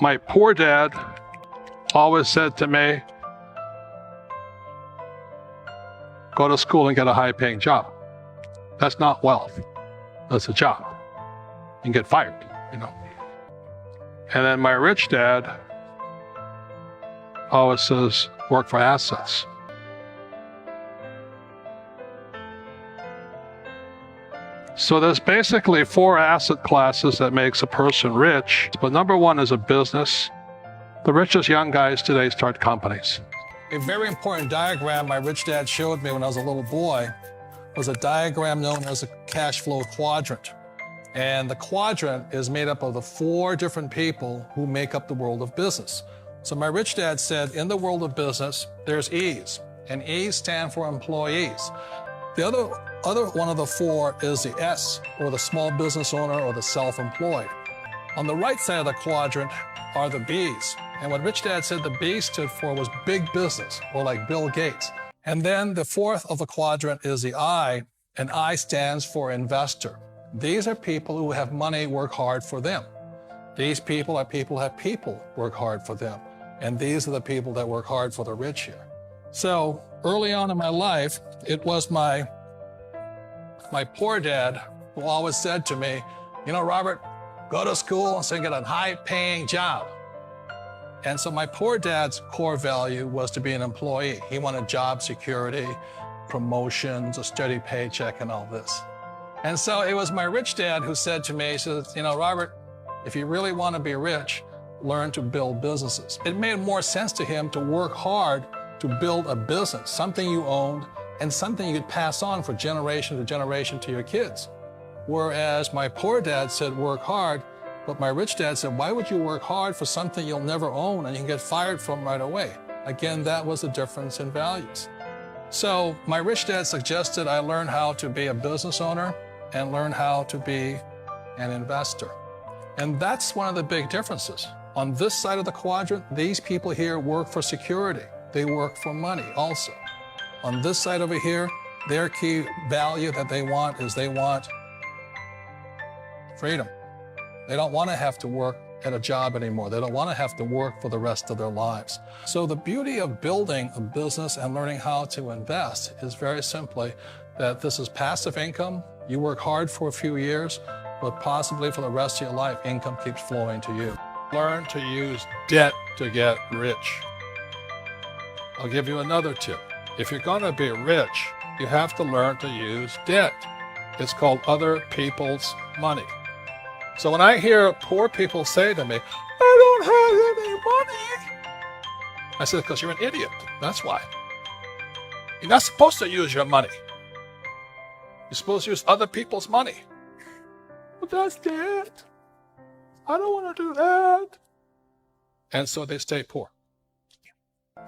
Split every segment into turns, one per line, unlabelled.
My poor dad always said to me, go to school and get a high-paying job. That's not wealth. That's a job. You can get fired, you know. And then my rich dad always says, work for assets. So there's basically 4 asset classes that makes a person rich. But number 1 is a business. The richest young guys today start companies. A very important diagram my rich dad showed me when I was a little boy was a diagram known as a cash flow quadrant. And the quadrant is made up of the 4 different people who make up the world of business. So my rich dad said, in the world of business, there's E's, and E's stand for employees. The other one of the 4 is the S, or the small business owner or the self-employed. On the right side of the quadrant are the B's. And what Rich Dad said the B stood for was big business, or like Bill Gates. And then the 4th of the quadrant is the I, and I stands for investor. These are people who have money work hard for them. These people are people who have people work hard for them. And these are the people that work hard for the rich here. So early on in my life, it was my poor dad who always said to me, you know, Robert, go to school and get a high-paying job. And so my poor dad's core value was to be an employee. He wanted job security, promotions, a steady paycheck, and all this. And so it was my rich dad who said to me, he says, you know, Robert, if you really want to be rich, learn to build businesses. It made more sense to him to work hard to build a business, something you owned and something you could pass on for generation to generation to your kids. Whereas my poor dad said, work hard, but my rich dad said, why would you work hard for something you'll never own and you can get fired from right away? Again, that was the difference in values. So my rich dad suggested I learn how to be a business owner and learn how to be an investor. And that's one of the big differences. On this side of the quadrant, these people here work for security. They work for money also. On this side over here, their key value that they want is they want freedom. They don't want to have to work at a job anymore. They don't want to have to work for the rest of their lives. So the beauty of building a business and learning how to invest is very simply that this is passive income. You work hard for a few years, but possibly for the rest of your life, income keeps flowing to you. Learn to use debt to get rich. I'll give you another tip. If you're going to be rich, you have to learn to use debt. It's called other people's money. So when I hear poor people say to me, I don't have any money, I said, because you're an idiot. That's why. You're not supposed to use your money. You're supposed to use other people's money. But that's debt. I don't want to do that. And so they stay poor.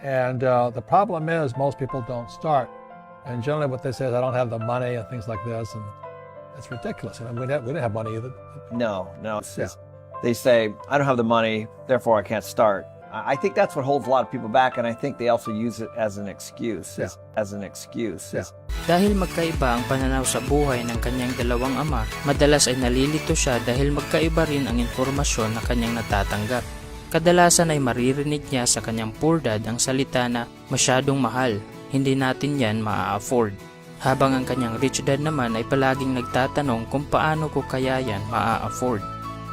And the problem is most people don't start. And generally what they say is, I don't have the money and things like this. And it's ridiculous. You know, we didn't have money either.
No. They say, I don't have the money, therefore I can't start. I think that's what holds a lot of people back, and I think they also use it as an excuse.
Dahil magkaiba ang pananaw sa buhay ng kanyang dalawang ama, madalas ay nalilito siya dahil magkaiba rin ang impormasyon na kanyang natatanggap. Kadalasan ay maririnig niya sa kanyang poor dad ang salita na masyadong mahal, hindi natin yan maa-afford. Habang ang kanyang rich dad naman ay palaging nagtatanong kung paano ko kaya yan maa-afford.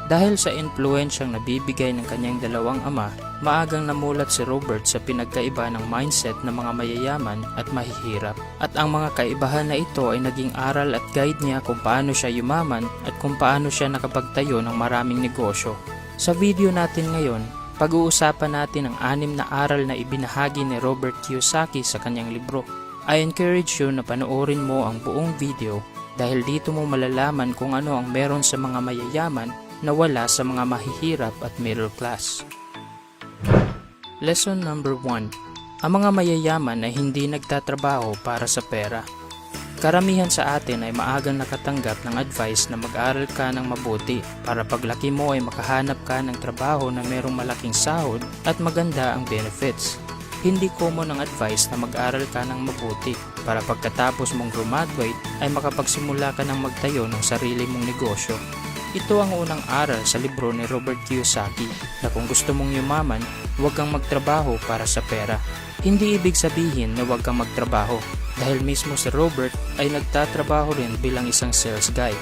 Dahil sa influensyang nabibigay ng kanyang dalawang ama, maagang namulat si Robert sa pinagkaiba ng mindset ng mga mayayaman at mahihirap. At ang mga kaibahan na ito ay naging aral at guide niya kung paano siya yumaman at kung paano siya nakapagtayo ng maraming negosyo. Sa video natin ngayon, pag-uusapan natin ang 6 na aral na ibinahagi ni Robert Kiyosaki sa kanyang libro. I encourage you na panoorin mo ang buong video dahil dito mo malalaman kung ano ang meron sa mga mayayaman na wala sa mga mahihirap at middle class. Lesson number 1. Ang mga mayayaman ay hindi nagtatrabaho para sa pera. Karamihan sa atin ay maagang nakatanggap ng advice na mag-aral ka ng mabuti para paglaki mo ay makahanap ka ng trabaho na merong malaking sahod at maganda ang benefits. Hindi common ang advice na mag-aral ka ng mabuti para pagkatapos mong graduate ay makapagsimula ka ng magtayo ng sarili mong negosyo. Ito ang unang aral sa libro ni Robert Kiyosaki na kung gusto mong yumaman, huwag kang magtrabaho para sa pera. Hindi ibig sabihin na huwag kang magtrabaho dahil mismo si Robert ay nagtatrabaho rin bilang isang sales guy.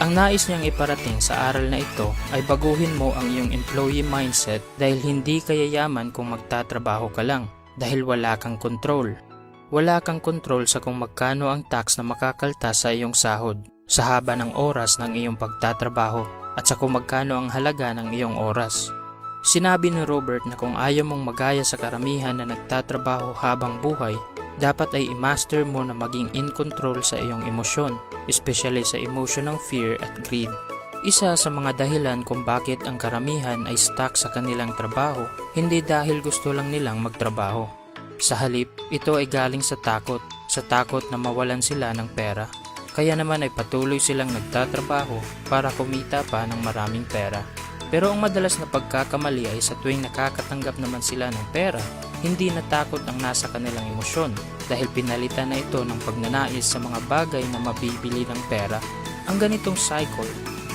Ang nais niyang iparating sa aral na ito ay baguhin mo ang iyong employee mindset dahil hindi ka yayaman kung magtatrabaho ka lang dahil wala kang control. Wala kang control sa kung magkano ang tax na makakaltas sa iyong sahod, sa haba ng oras ng iyong pagtatrabaho at sa kung magkano ang halaga ng iyong oras. Sinabi ni Robert na kung ayaw mong magaya sa karamihan na nagtatrabaho habang buhay, dapat ay i-master mo na maging in control sa iyong emosyon, especially sa emotion ng fear at greed. Isa sa mga dahilan kung bakit ang karamihan ay stuck sa kanilang trabaho, hindi dahil gusto lang nilang magtrabaho. Sa halip, ito ay galing sa takot na mawalan sila ng pera. Kaya naman ay patuloy silang nagtatrabaho para kumita pa ng maraming pera. Pero ang madalas na pagkakamali ay sa tuwing nakakatanggap naman sila ng pera, hindi na takot ang nasa kanilang emosyon dahil pinalitan na ito ng pagnanais sa mga bagay na mabibili ng pera. Ang ganitong cycle,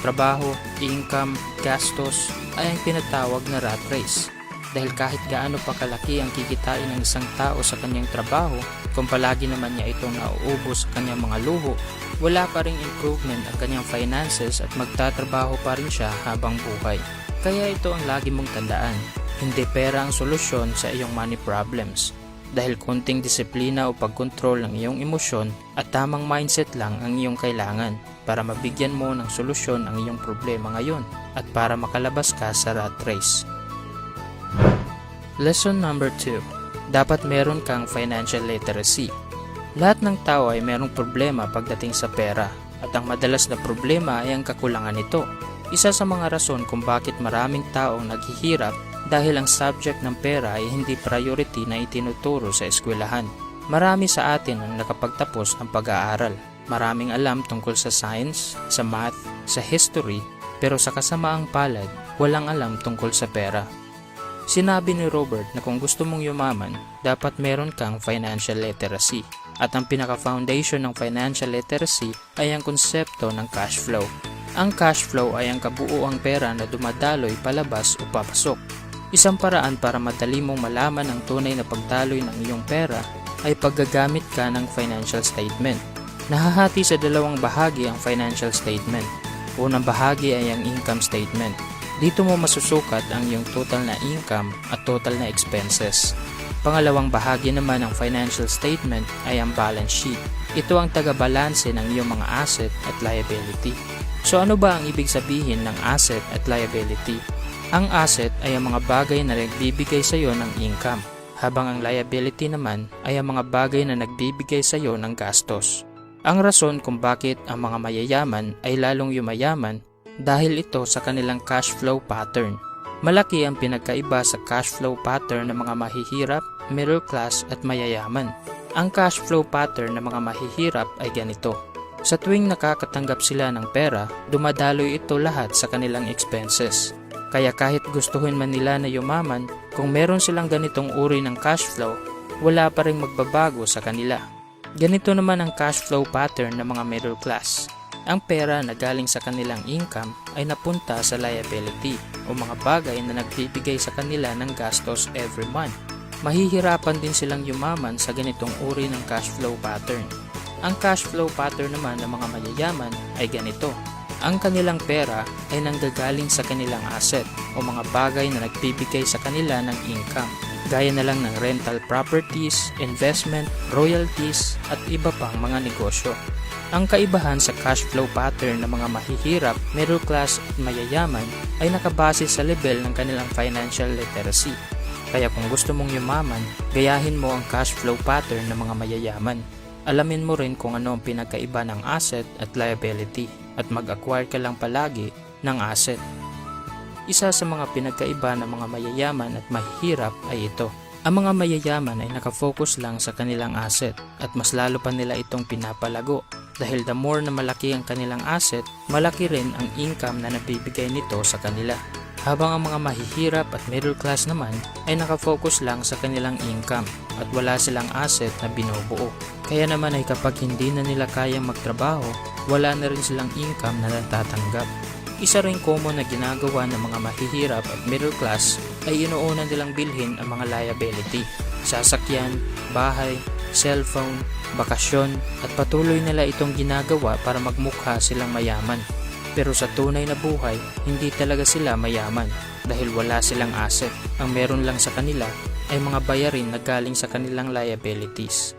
trabaho, income, gastos ay ang tinatawag na rat race. Dahil kahit gaano pa kalaki ang kikitain ng isang tao sa kanyang trabaho, kung palagi naman niya itong nauubos sa kanyang mga luho, wala pa ring improvement ang kanyang finances at magtatrabaho pa rin siya habang buhay. Kaya ito ang lagi mong tandaan, hindi pera ang solusyon sa iyong money problems. Dahil konting disiplina o pagkontrol ng iyong emosyon at tamang mindset lang ang iyong kailangan para mabigyan mo ng solusyon ang iyong problema ngayon at para makalabas ka sa rat race. Lesson number 2. Dapat meron kang financial literacy. Lahat ng tao ay merong problema pagdating sa pera at ang madalas na problema ay ang kakulangan nito. Isa sa mga rason kung bakit maraming taong naghihirap dahil ang subject ng pera ay hindi priority na itinuturo sa eskwelahan. Marami sa atin ang nakapagtapos ng pag-aaral. Maraming alam tungkol sa science, sa math, sa history, pero sa kasamaang palad, walang alam tungkol sa pera. Sinabi ni Robert na kung gusto mong yumaman, dapat meron kang financial literacy. At ang pinaka-foundation ng financial literacy ay ang konsepto ng cash flow. Ang cash flow ay ang kabuuang pera na dumadaloy palabas o papasok. Isang paraan para madali mong malaman ang tunay na pagdaloy ng iyong pera ay paggagamit ka ng financial statement. Nahahati sa dalawang bahagi ang financial statement. Unang bahagi ay ang income statement. Dito mo masusukat ang iyong total na income at total na expenses. Pangalawang bahagi naman ng financial statement ay ang balance sheet. Ito ang taga-balanse ng iyong mga asset at liability. So ano ba ang ibig sabihin ng asset at liability? Ang asset ay ang mga bagay na nagbibigay sa iyo ng income, habang ang liability naman ay ang mga bagay na nagbibigay sa iyo ng gastos. Ang rason kung bakit ang mga mayayaman ay lalong yumayaman dahil ito sa kanilang cash flow pattern. Malaki ang pinagkaiba sa cash flow pattern ng mga mahihirap, middle class at mayayaman. Ang cash flow pattern ng mga mahihirap ay ganito. Sa tuwing nakakatanggap sila ng pera, dumadaloy ito lahat sa kanilang expenses. Kaya kahit gustuhin man nila na yumaman, kung meron silang ganitong uri ng cash flow, wala pa ring magbabago sa kanila. Ganito naman ang cash flow pattern ng mga middle class. Ang pera na galing sa kanilang income ay napunta sa liability o mga bagay na nagbibigay sa kanila ng gastos every month. Mahihirapan din silang yumaman sa ganitong uri ng cash flow pattern. Ang cash flow pattern naman ng mga mayayaman ay ganito. Ang kanilang pera ay nanggagaling sa kanilang asset o mga bagay na nagbibigay sa kanila ng income, gaya na lang ng rental properties, investment, royalties at iba pang mga negosyo. Ang kaibahan sa cash flow pattern ng mga mahihirap, middle class at mayayaman ay nakabase sa level ng kanilang financial literacy. Kaya kung gusto mong yumaman, gayahin mo ang cash flow pattern ng mga mayayaman. Alamin mo rin kung ano ang pinagkaiba ng asset at liability at mag-acquire ka lang palagi ng asset. Isa sa mga pinagkaiba ng mga mayayaman at mahihirap ay ito. Ang mga mayayaman ay nakafocus lang sa kanilang asset at mas lalo pa nila itong pinapalago. Dahil the more na malaki ang kanilang asset, malaki rin ang income na nabibigay nito sa kanila. Habang ang mga mahihirap at middle class naman ay nakafocus lang sa kanilang income at wala silang asset na binubuo. Kaya naman ay kapag hindi na nila kayang magtrabaho, wala na rin silang income na natatanggap. Isa ring common na ginagawa ng mga mahihirap at middle class ay inuuna nilang bilhin ang mga liability, sasakyan, bahay, cellphone, bakasyon at patuloy nila itong ginagawa para magmukha silang mayaman. Pero sa tunay na buhay, hindi talaga sila mayaman dahil wala silang asset. Ang meron lang sa kanila ay mga bayarin na galing sa kanilang liabilities.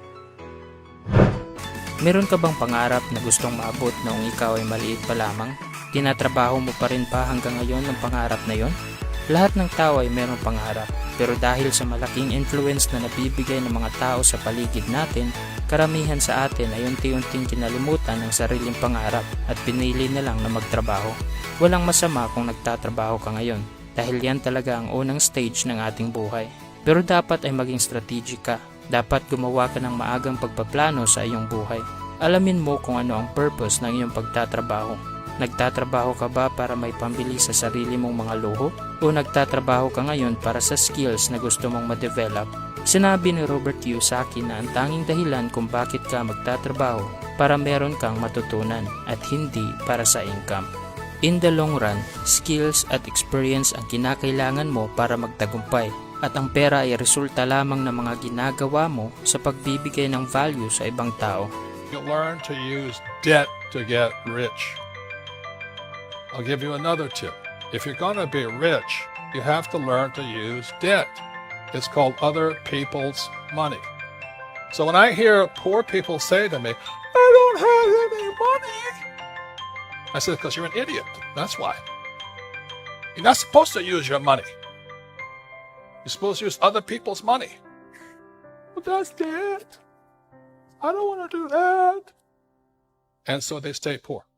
Meron ka bang pangarap na gustong maabot noong ikaw ay maliit pa lamang? Tinatrabaho mo pa rin ba hanggang ngayon ang pangarap na yon? Lahat ng tao ay mayroong pangarap, pero dahil sa malaking influence na nabibigay ng mga tao sa paligid natin, karamihan sa atin ay unti-unting kinalimutan ang sariling pangarap at pinili na lang na magtrabaho. Walang masama kung nagtatrabaho ka ngayon, dahil yan talaga ang unang stage ng ating buhay. Pero dapat ay maging strategic ka. Dapat gumawa ka ng maagang pagpaplano sa iyong buhay. Alamin mo kung ano ang purpose ng iyong pagtatrabaho. Nagtatrabaho ka ba para may pambili sa sarili mong mga luho? O nagtatrabaho ka ngayon para sa skills na gusto mong ma-develop? Sinabi ni Robert Kiyosaki na ang tanging dahilan kung bakit ka magtatrabaho para meron kang matutunan at hindi para sa income. In the long run, skills at experience ang kinakailangan mo para magtagumpay at ang pera ay resulta lamang ng mga ginagawa mo sa pagbibigay ng value sa ibang tao.
You learn to use debt to get rich. I'll give you another tip. If you're going to be rich, you have to learn to use debt. It's called other people's money. So when I hear poor people say to me, I don't have any money, I said, because you're an idiot. That's why. You're not supposed to use your money. You're supposed to use other people's money. But that's debt. I don't want to do that. And so they stay poor.